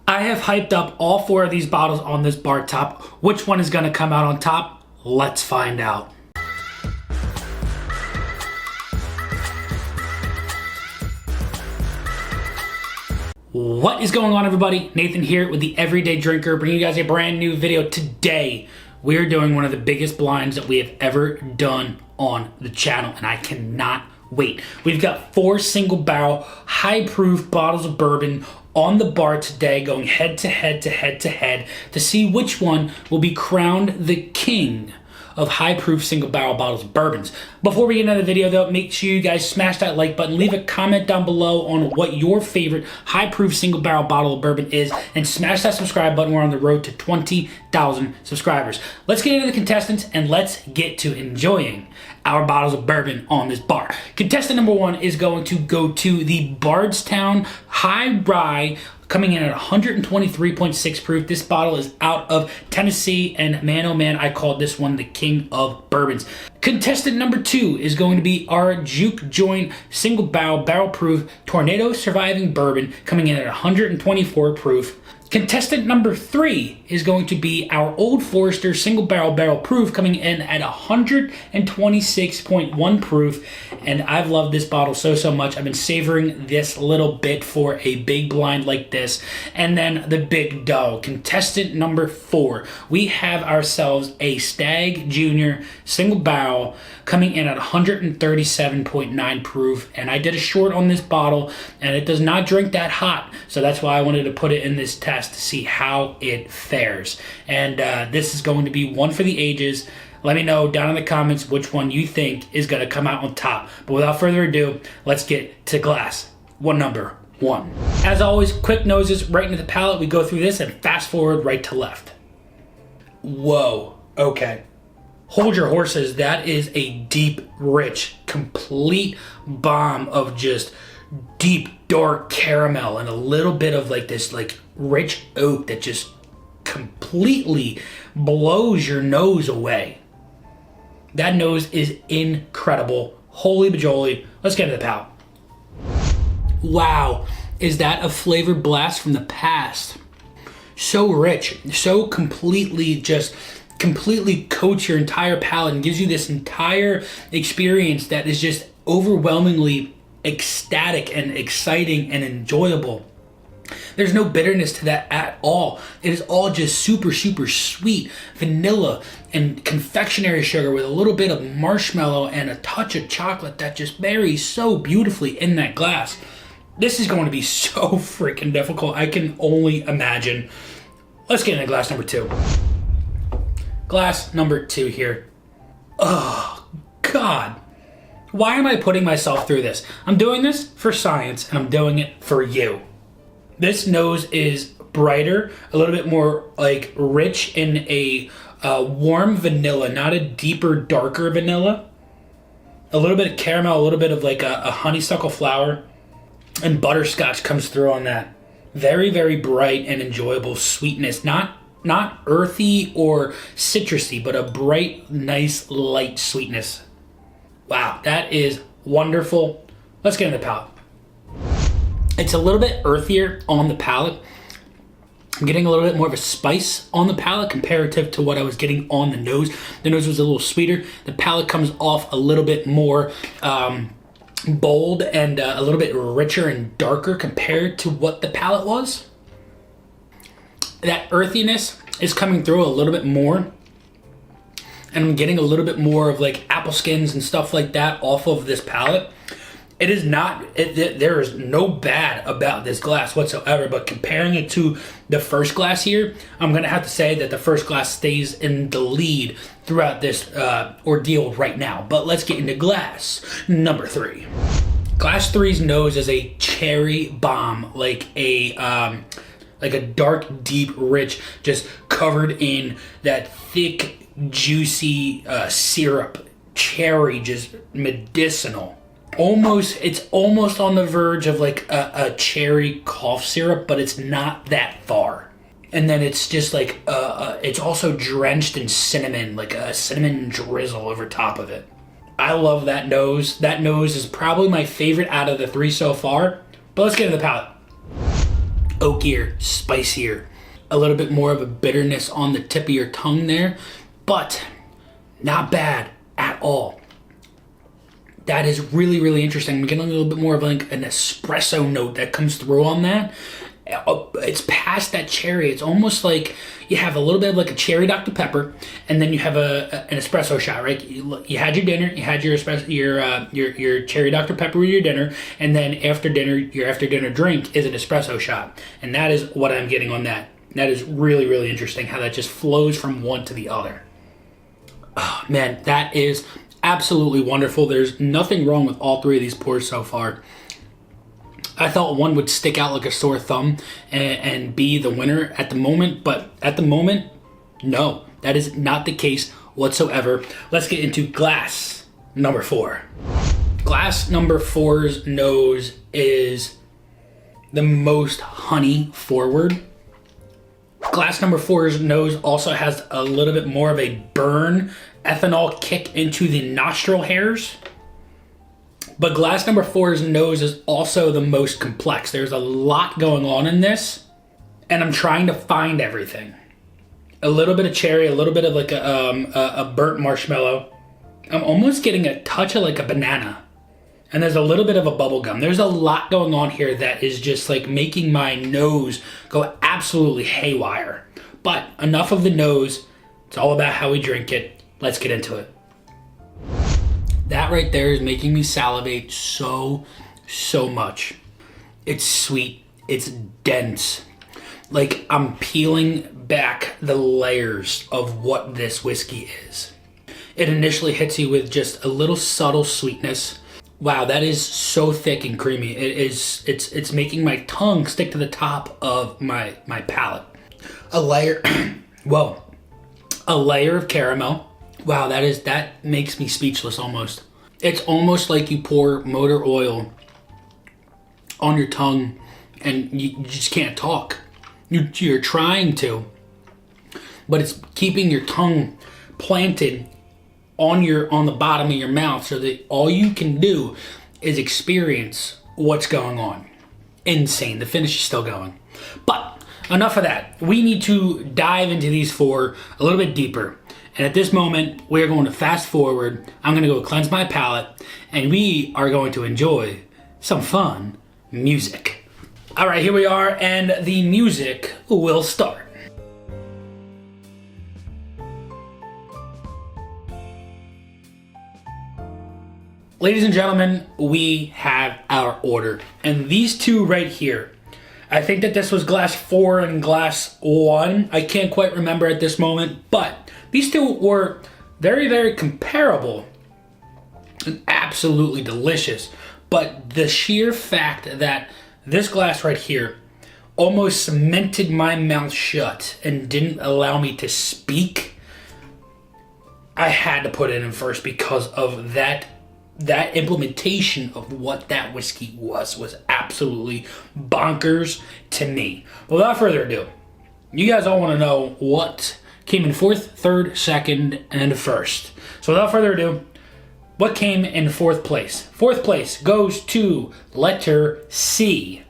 I have hyped up all 4 of these bottles on this bar top. Which one is going to come out on top? Let's find out. What is going on, everybody? Nathan here with the Everyday Drinker, bringing you guys a brand new video. Today, we're doing one of the biggest blinds that we have ever done on the channel, and I cannot wait. We've got 4 single barrel, high proof bottles of bourbon on the bar today, going head to head to see which one will be crowned the king of high proof single barrel bottles of bourbons. Before we get into the video though, make sure you guys smash that like button, leave a comment down below on what your favorite high proof single barrel bottle of bourbon is, and smash that subscribe button. We're on the road to 20,000 subscribers. Let's get into the contestants and let's get to enjoying our bottles of bourbon on this bar. Contestant number 1 is going to go to the Bardstown High Rye, coming in at 123.6 proof. This bottle is out of Tennessee, and man, oh man, I called this one the king of bourbons. Contestant number 2 is going to be our Juke Joint single barrel proof Tornado Surviving Bourbon, coming in at 124 proof. Contestant number 3 is going to be our Old Forester single barrel proof, coming in at 126.1 proof. And I've loved this bottle so much. I've been savoring this little bit for a big blind like this. And then the big dog, contestant number 4, we have ourselves a Stagg Junior single barrel, coming in at 137.9 proof. And I did a short on this bottle, and it does not drink that hot, so that's why I wanted to put it in this test to see how it fares. And this is going to be one for the ages. Let me know down in the comments which one you think is going to come out on top. But without further ado, let's get to glass number 1. As always, quick noses right into the palate. We go through this and fast forward right to left. Whoa, okay. Hold your horses. That is a deep, rich, complete bomb of just deep, dark caramel and a little bit of like this rich oak that just completely blows your nose away. That nose is incredible. Holy bajoli. Let's get into the palate. Wow, is that a flavor blast from the past? So rich, so completely coats your entire palate and gives you this entire experience that is just overwhelmingly ecstatic and exciting and enjoyable. There's no bitterness to that at all. It is all just super sweet vanilla and confectionery sugar with a little bit of marshmallow and a touch of chocolate that just marries so beautifully in that glass. This is going to be so freaking difficult. I can only imagine. Let's get into glass number 2. Glass number 2 here. Oh, God. Why am I putting myself through this? I'm doing this for science, and I'm doing it for you. This nose is brighter, a little bit more like rich in a warm vanilla, not a deeper, darker vanilla. A little bit of caramel, a little bit of like a honeysuckle flower, and butterscotch comes through on that. Very, very bright and enjoyable sweetness. Not earthy or citrusy, but a bright, nice, light sweetness. Wow, that is wonderful. Let's get into the palate. It's a little bit earthier on the palate. I'm getting a little bit more of a spice on the palate comparative to what I was getting on the nose. The nose was a little sweeter. The palate comes off a little bit more bold and a little bit richer and darker compared to what the palate was. That earthiness is coming through a little bit more. And I'm getting a little bit more of like apple skins and stuff like that off of this palate. It is not, there is no bad about this glass whatsoever, but comparing it to the first glass here, I'm going to have to say that the first glass stays in the lead throughout this ordeal right now. But let's get into glass number 3. Glass 3's nose is a cherry bomb, like a dark, deep, rich, just covered in that thick, juicy syrup, cherry, just medicinal. It's almost on the verge of like a cherry cough syrup, but it's not that far. And then it's just like, it's also drenched in cinnamon, like a cinnamon drizzle over top of it. I love that nose. That nose is probably my favorite out of the 3 so far. But let's get into the palate. oakier, spicier, a little bit more of a bitterness on the tip of your tongue there, but not bad at all. That is really, really interesting. I'm getting a little bit more of like an espresso note that comes through on that. It's past that cherry. It's almost like you have a little bit of like a cherry Dr. Pepper, and then you have an espresso shot, right? You had your dinner, you had your espresso, your cherry Dr. Pepper with your dinner, and then after dinner, your after dinner drink is an espresso shot, and that is what I'm getting on that. That is really, really interesting how that just flows from one to the other. Oh, man, that is absolutely wonderful. There's nothing wrong with all three of these pours so far. I thought one would stick out like a sore thumb and be the winner at the moment, but at the moment, no, that is not the case whatsoever. Let's get into glass number 4. Glass number 4's nose is the most honey forward. Glass number 4's nose also has a little bit more of a burn ethanol kick into the nostril hairs. But glass number 4's nose is also the most complex. There's a lot going on in this, and I'm trying to find everything. A little bit of cherry, a little bit of like a burnt marshmallow. I'm almost getting a touch of like a banana. And there's a little bit of a bubble gum. There's a lot going on here that is just like making my nose go absolutely haywire. But enough of the nose. It's all about how we drink it. Let's get into it. That right there is making me salivate so much. It's sweet. It's dense. Like I'm peeling back the layers of what this whiskey is. It initially hits you with just a little subtle sweetness. Wow, that is so thick and creamy. It's making my tongue stick to the top of my palate. A layer, a layer of caramel. Wow, that makes me speechless almost. It's almost like you pour motor oil on your tongue and you just can't talk. You're trying to, but it's keeping your tongue planted on the bottom of your mouth so that all you can do is experience what's going on. Insane. The finish is still going. But enough of that. We need to dive into these 4 a little bit deeper. And at this moment, we're going to fast forward. I'm going to go cleanse my palate, and we are going to enjoy some fun music. All right, here we are, and the music will start. Ladies and gentlemen, we have our order. And these 2 right here, I think that this was glass 4 and glass 1. I can't quite remember at this moment, but these 2 were very, very comparable and absolutely delicious. But the sheer fact that this glass right here almost cemented my mouth shut and didn't allow me to speak, I had to put it in first because of that implementation of what that whiskey was absolutely bonkers to me. Without further ado, you guys all want to know what came in 4th, 3rd, 2nd, and 1st. So without further ado, what came in 4th place? 4th place goes to letter C.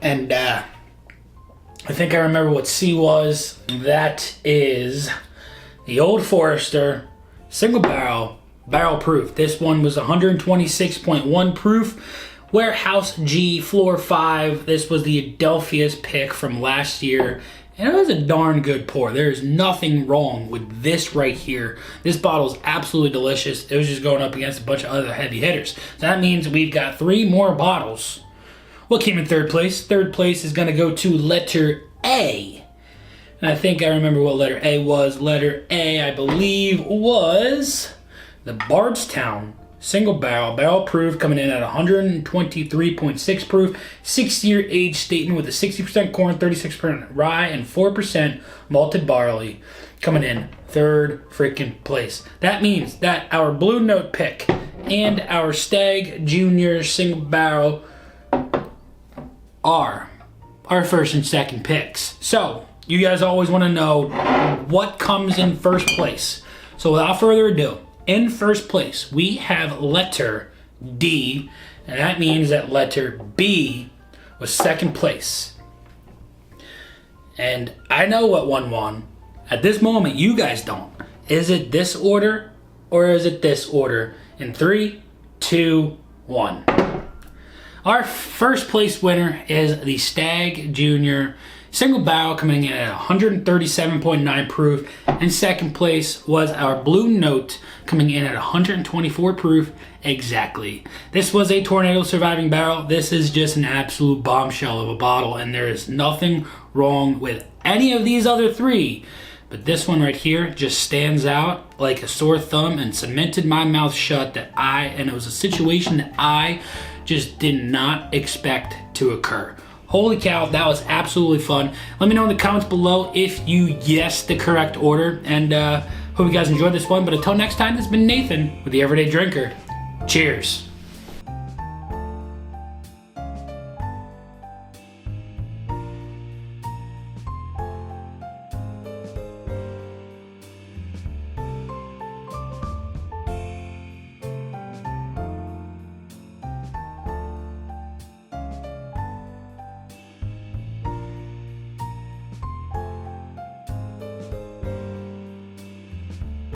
And I think I remember what C was. That is the Old Forester Single Barrel Proof. This one was 126.1 proof. Warehouse G, Floor 5. This was the Adelphia's pick from last year. And it was a darn good pour. There is nothing wrong with this right here. This bottle is absolutely delicious. It was just going up against a bunch of other heavy hitters. So that means we've got 3 more bottles. What came in 3rd place? 3rd place is going to go to letter A. And I think I remember what letter A was. Letter A, I believe, was the Bardstown Single Barrel Proof, coming in at 123.6 proof, 6-year age statement with a 60% corn, 36% rye, and 4% malted barley, coming in 3rd freaking place. That means that our Blue Note pick and our Stagg Junior Single Barrel are our 1st and 2nd picks. So, you guys always want to know what comes in 1st place. So, without further ado, in 1st place, we have letter D, and that means that letter B was second place. And I know what one won. At this moment, you guys don't. Is it this order or is it this order? In 3, 2, 1. Our first place winner is the Stagg Junior single barrel, coming in at 137.9 proof. And second place was our Blue Note, coming in at 124 proof exactly. This was a tornado surviving barrel. This is just an absolute bombshell of a bottle, and there is nothing wrong with any of these other three. But this one right here just stands out like a sore thumb and cemented my mouth shut and it was a situation that I just did not expect to occur. Holy cow, that was absolutely fun. Let me know in the comments below if you guessed the correct order, and hope you guys enjoyed this one. But until next time, this has been Nathan with the Everyday Drinker. Cheers.